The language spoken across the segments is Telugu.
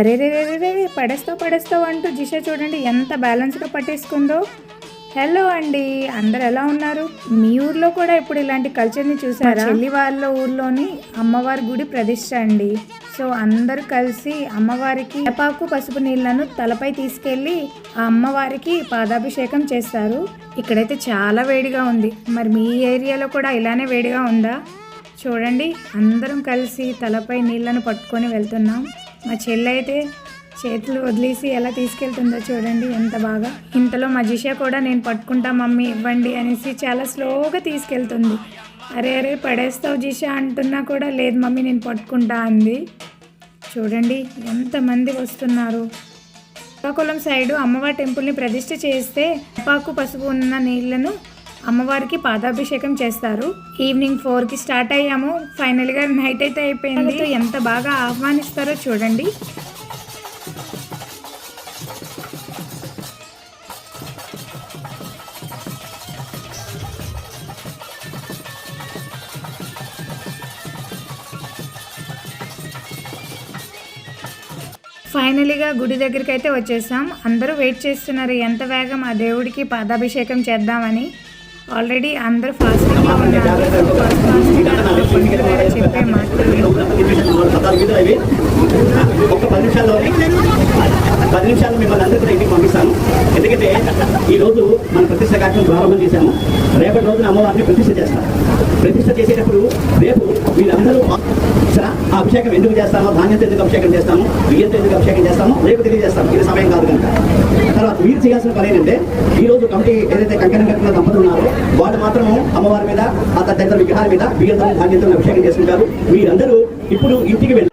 అరే రే రే రే పడేస్తావు అంటూ జిషా చూడండి ఎంత బ్యాలెన్స్గా పట్టేసుకుందో. హలో అండి, అందరు ఎలా ఉన్నారు? మీ ఊర్లో కూడా ఇప్పుడు ఇలాంటి కల్చర్ని చూసారా? చెల్లి వాళ్ళ ఊర్లోని అమ్మవారి గుడి ప్రతిష్ట అండి. సో అందరూ కలిసి అమ్మవారికి వేపాకు పసుపు నీళ్లను తలపై తీసుకెళ్ళి ఆ అమ్మవారికి పాదాభిషేకం చేస్తారు. ఇక్కడైతే చాలా వేడిగా ఉంది. మరి మీ ఏరియాలో కూడా ఇలానే వేడిగా ఉందా? చూడండి, అందరం కలిసి తలపై నీళ్లను పట్టుకొని వెళ్తున్నాం. మా చెల్లి అయితే చేతులు వదిలేసి ఎలా తీసుకెళ్తుందో చూడండి ఎంత బాగా. ఇంతలో మా జిషా కూడా నేను పట్టుకుంటా మమ్మీ ఇవ్వండి అనేసి చాలా స్లోగా తీసుకెళ్తుంది. అరే అరే పడేస్తావు జిషా అంటున్నా కూడా లేదు మమ్మీ నేను పట్టుకుంటా అంది. చూడండి ఎంతమంది వస్తున్నారు. శ్రీకాకుళం సైడు అమ్మవారి టెంపుల్ని ప్రతిష్ఠ చేస్తే వేపాకు పసుపు ఉన్న నీళ్లను అమ్మవారికి పాదాభిషేకం చేస్తారు. ఈవినింగ్ 4కి స్టార్ట్ అయ్యాము. ఫైనల్గా నైట్ అయితే అయిపోయింది. ఎంత బాగా ఆహ్వానిస్తారో చూడండి. ఫైనలీగా గుడి దగ్గరికి అయితే వచ్చేసాం. అందరూ వెయిట్ చేస్తున్నారు ఎంత వేగం ఆ దేవుడికి పాదాభిషేకం చేద్దామని. ఆల్రెడీ అందరూ ఫాస్టింగ్లో ఉన్నారు. చెప్పే మాటలు 10 నిమిషాలు మిమ్మల్ని అందరూ కూడా ఇంటికి పంపిస్తాను. ఎందుకంటే ఈరోజు మన ప్రతిష్ట కార్యక్రమం ప్రారంభం చేశాము. రేపటి రోజున అమ్మవారిని ప్రతిష్ట చేస్తాం. ప్రతిష్ట చేసేటప్పుడు రేపు వీళ్ళందరూ ఆ అభిషేకం ఎందుకు చేస్తామో, ధాన్యంతో ఎందుకు అభిషేకం చేస్తాము, బియ్యంతో ఎందుకు అభిషేకం చేస్తామో రేపు తెలియజేస్తాము. ఇది సమయం కాదు కనుక. తర్వాత మీరు చేయాల్సిన పని ఏంటంటే ఈరోజు కమిటీ ఏదైతే కంకణం కట్టిన దంపతులు ఉన్నారో వాళ్ళు మాత్రము అమ్మవారి మీద ఆ తదితర విగ్రహాల మీద బియ్యంతో ధాన్యంతో అభిషేకం చేసుకుంటారు. మీరందరూ ఇప్పుడు ఇంటికి వెళ్ళి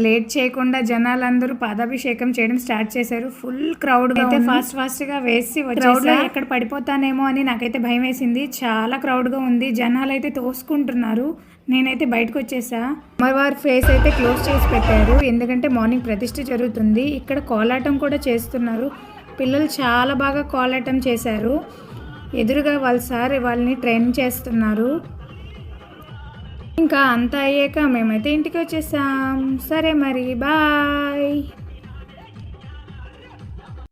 లేట్ చేయకుండా జనాలందరూ పాదాభిషేకం చేయడం స్టార్ట్ చేశారు. ఫుల్ క్రౌడ్ అయితే ఫాస్ట్గా వేసి క్రౌడ్లో ఎక్కడ పడిపోతానేమో అని నాకైతే భయం వేసింది. చాలా క్రౌడ్గా ఉంది. జనాలు అయితే తోసుకుంటున్నారు. నేనైతే బయటకు వచ్చేసా. అమ్మవారి ఫేస్ అయితే క్లోజ్ చేసి పెట్టారు. ఎందుకంటే మార్నింగ్ ప్రతిష్ఠ జరుగుతుంది. ఇక్కడ కోలాటం కూడా చేస్తున్నారు. పిల్లలు చాలా బాగా కోలాటం చేశారు. ఎదురుగా వాళ్ళని ట్రైన్ చేస్తున్నారు. ఇంకా అంతా అయ్యాక మేమైతే ఇంటికి వచ్చేసాం. సరే మరి బాయ్.